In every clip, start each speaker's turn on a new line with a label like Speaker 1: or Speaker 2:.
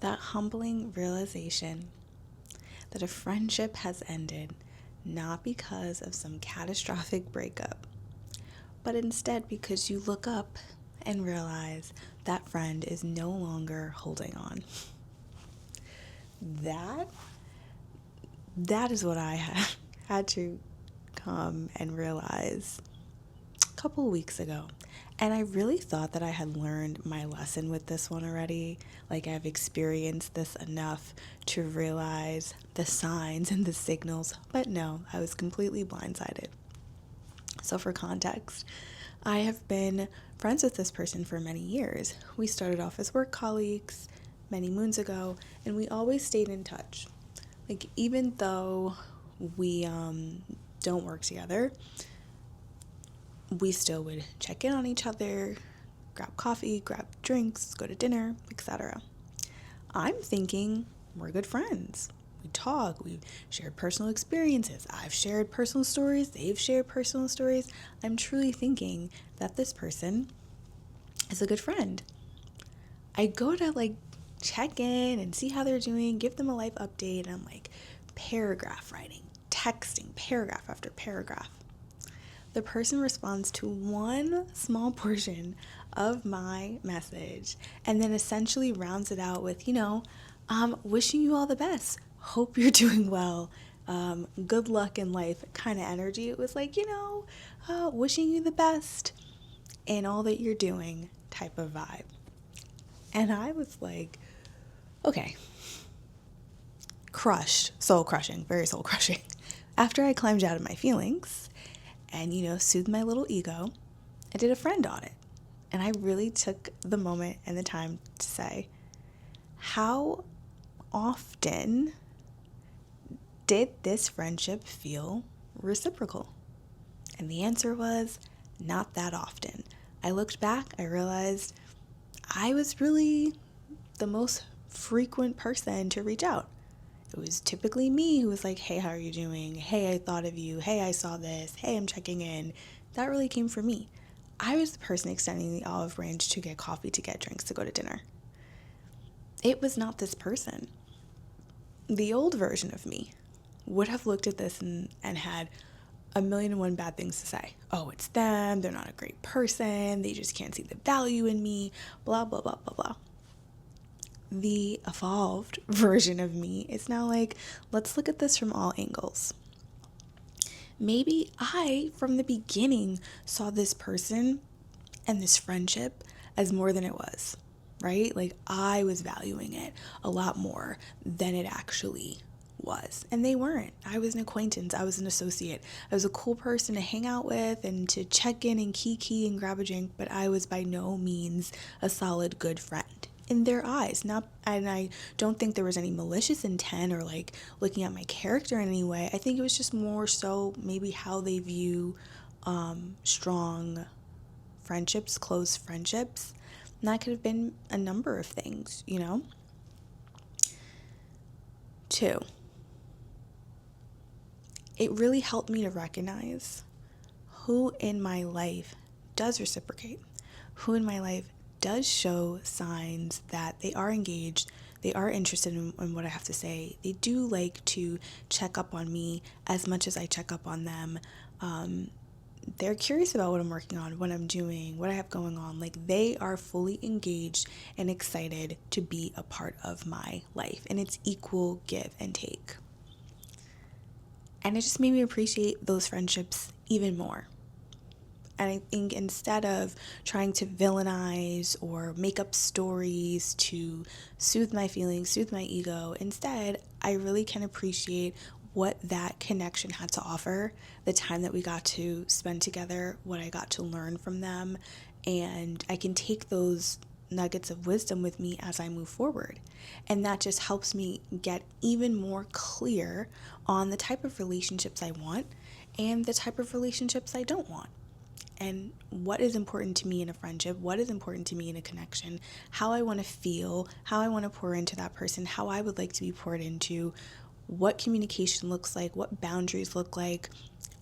Speaker 1: that humbling realization that a friendship has ended not because of some catastrophic breakup, but instead because you look up and realize that friend is no longer holding on. That is what I had to come and realize a couple of weeks ago. And I really thought that I had learned my lesson with this one already. Like, I've experienced this enough to realize the signs and the signals. But no, I was completely blindsided. So for context, I have been friends with this person for many years. We started off as work colleagues many moons ago, and we always stayed in touch. Like, even though we don't work together, we still would check in on each other, grab coffee, grab drinks, go to dinner, etc. I'm thinking we're good friends. We talk, we've shared personal experiences. I've shared personal stories, they've shared personal stories. I'm truly thinking that this person is a good friend. I go to check in and see how they're doing, give them a life update, and I'm like paragraph writing, texting, paragraph after paragraph. The person responds to one small portion of my message and then essentially rounds it out with, wishing you all the best. Hope you're doing well. Good luck in life kind of energy. It was like, wishing you the best in all that you're doing type of vibe. And I was like, okay. Crushed, soul crushing, very soul crushing. After I climbed out of my feelings and, soothed my little ego, I did a friend audit. And I really took the moment and the time to say, how often did this friendship feel reciprocal? And the answer was not that often. I looked back, I realized I was really the most frequent person to reach out. It was typically me who was like, hey, how are you doing? Hey, I thought of you. Hey, I saw this. Hey, I'm checking in. That really came from me. I was the person extending the olive branch to get coffee, to get drinks, to go to dinner. It was not this person. The old version of me would have looked at this and had a million and one bad things to say. Oh, it's them. They're not a great person. They just can't see the value in me. Blah, blah, blah, blah, blah. The evolved version of me is now like, let's look at this from all angles. Maybe I, from the beginning, saw this person and this friendship as more than it was, right? Like, I was valuing it a lot more than it actually was. And they weren't. I was an acquaintance. I was an associate. I was a cool person to hang out with and to check in and kiki and grab a drink, but I was by no means a solid, good friend in their eyes. And I don't think there was any malicious intent or looking at my character in any way. I think it was just more so maybe how they view strong friendships, close friendships. And that could have been a number of things, 2, it really helped me to recognize who in my life does reciprocate, who in my life does show signs that they are engaged, they are interested in what I have to say. They do like to check up on me as much as I check up on them. They're curious about what I'm working on, what I'm doing, what I have going on. They are fully engaged and excited to be a part of my life. And it's equal give and take. And it just made me appreciate those friendships even more. And I think instead of trying to villainize or make up stories to soothe my feelings, soothe my ego, instead, I really can appreciate what that connection had to offer, the time that we got to spend together, what I got to learn from them, and I can take those nuggets of wisdom with me as I move forward. And that just helps me get even more clear on the type of relationships I want and the type of relationships I don't want. And what is important to me in a friendship, what is important to me in a connection, how I want to feel, how I want to pour into that person, how I would like to be poured into, what communication looks like, what boundaries look like.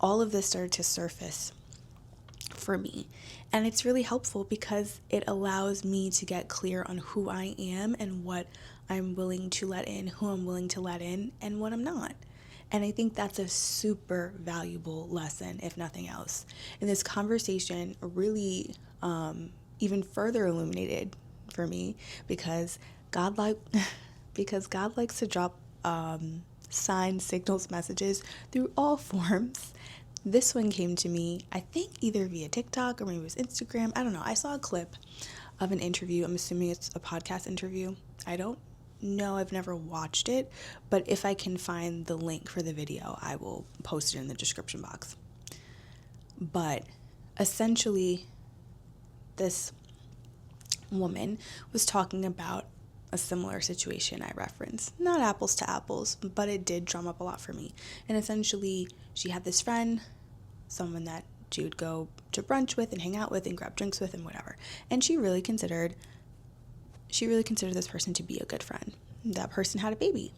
Speaker 1: All of this started to surface for me. And it's really helpful because it allows me to get clear on who I am and what I'm willing to let in, who I'm willing to let in, and what I'm not. And I think that's a super valuable lesson, if nothing else. And this conversation really even further illuminated for me because God like because God likes to drop signs, signals, messages through all forms. This one came to me, I think either via TikTok or maybe it was Instagram. I don't know. I saw a clip of an interview. I'm assuming it's a podcast interview. I don't know. I've never watched it, but if I can find the link for the video, I will post it in the description box. But essentially, this woman was talking about a similar situation I referenced. Not apples to apples, but it did drum up a lot for me. And essentially, she had this friend, someone that she would go to brunch with and hang out with and grab drinks with and whatever. And she really considered this person to be a good friend. That person had a baby.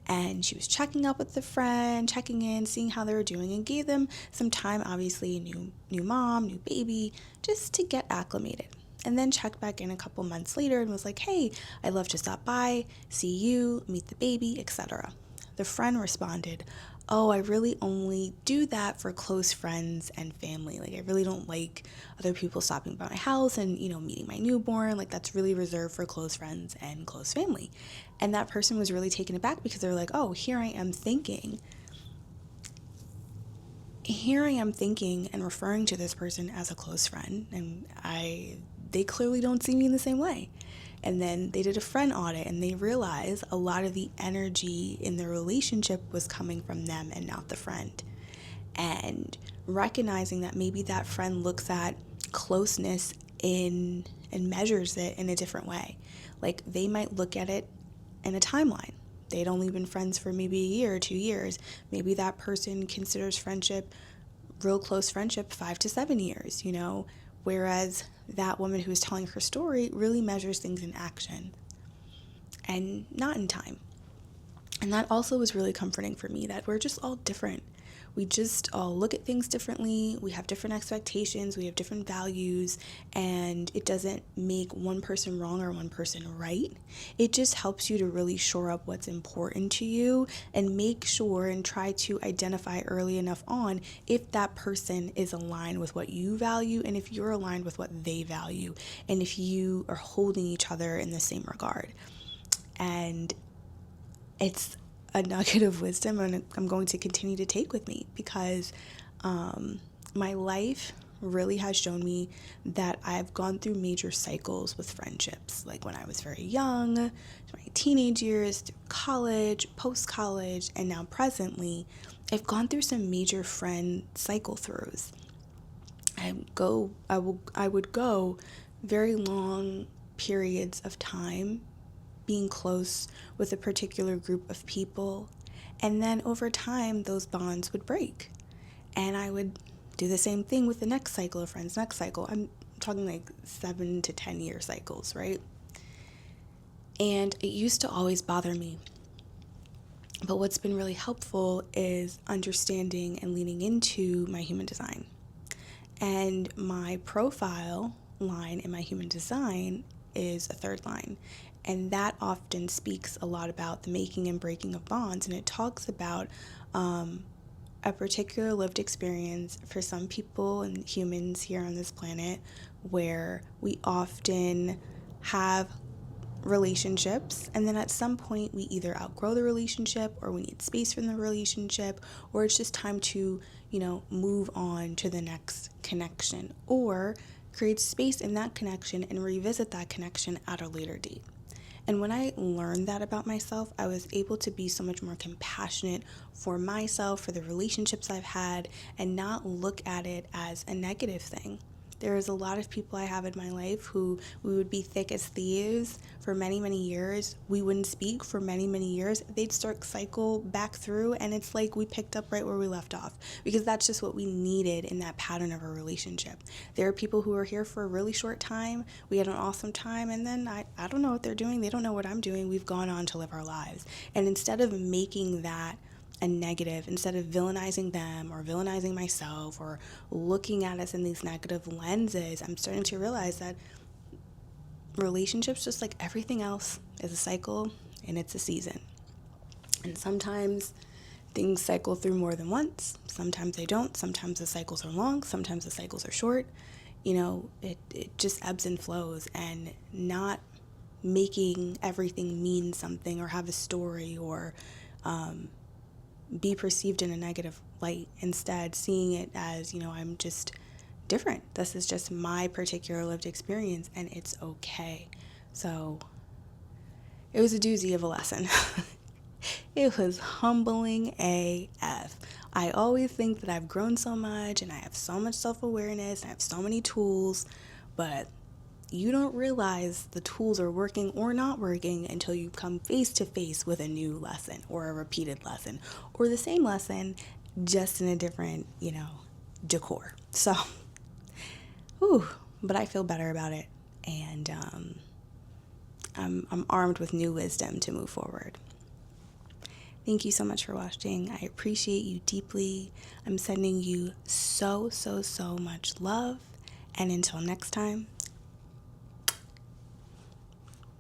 Speaker 1: And she was checking up with the friend, checking in, seeing how they were doing, and gave them some time, obviously, new mom, new baby, just to get acclimated. And then checked back in a couple months later and was like, hey, I'd love to stop by, see you, meet the baby, etc. The friend responded, oh, I really only do that for close friends and family. Like, I really don't like other people stopping by my house and, meeting my newborn. Like, that's really reserved for close friends and close family. And that person was really taken aback because they're like, oh, here I am thinking and referring to this person as a close friend, and they clearly don't see me in the same way. And then they did a friend audit and they realized a lot of the energy in the relationship was coming from them and not the friend. And recognizing that maybe that friend looks at closeness and measures it in a different way. Like, they might look at it in a timeline. They'd only been friends for maybe a year or 2 years. Maybe that person considers friendship, real close friendship, 5 to 7 years, whereas that woman who is telling her story really measures things in action and not in time. And that also was really comforting for me, that we're just all different. We just all look at things differently. We have different expectations. We have different values. And it doesn't make one person wrong or one person right. It just helps you to really shore up what's important to you and make sure and try to identify early enough on if that person is aligned with what you value and if you're aligned with what they value and if you are holding each other in the same regard. And it's a nugget of wisdom and I'm going to continue to take with me because my life really has shown me that I've gone through major cycles with friendships. Like when I was very young, my teenage years, through college, post-college, and now presently, I've gone through some major friend cycle throughs. I would go very long periods of time being close with a particular group of people, and then over time those bonds would break, and I would do the same thing with the next cycle of friends. Next cycle, I'm talking like 7 to 10 year cycles, right? And it used to always bother me, but what's been really helpful is understanding and leaning into my human design. And my profile line in my human design is a third line. And that often speaks a lot about the making and breaking of bonds. And it talks about a particular lived experience for some people and humans here on this planet where we often have relationships, and then at some point we either outgrow the relationship or we need space from the relationship, or it's just time to move on to the next connection, or create space in that connection and revisit that connection at a later date. And when I learned that about myself, I was able to be so much more compassionate for myself, for the relationships I've had, and not look at it as a negative thing. There's a lot of people I have in my life who we would be thick as thieves for many, many years. We wouldn't speak for many, many years. They'd start cycle back through, and it's like we picked up right where we left off, because that's just what we needed in that pattern of a relationship. There are people who are here for a really short time. We had an awesome time, and then I don't know what they're doing. They don't know what I'm doing. We've gone on to live our lives. And instead of making that a negative, instead of villainizing them or villainizing myself or looking at us in these negative lenses, I'm starting to realize that relationships, just like everything else, is a cycle and it's a season. And sometimes things cycle through more than once. Sometimes they don't. Sometimes the cycles are long. Sometimes the cycles are short. It just ebbs and flows, and not making everything mean something or have a story or be perceived in a negative light. Instead, seeing it as, I'm just different. This is just my particular lived experience, and it's okay. So it was a doozy of a lesson. It was humbling AF. I always think that I've grown so much and I have so much self-awareness and I have so many tools, but you don't realize the tools are working or not working until you come face to face with a new lesson or a repeated lesson or the same lesson, just in a different, decor. So, but I feel better about it, and I'm armed with new wisdom to move forward. Thank you so much for watching. I appreciate you deeply. I'm sending you so, so, so much love. And until next time,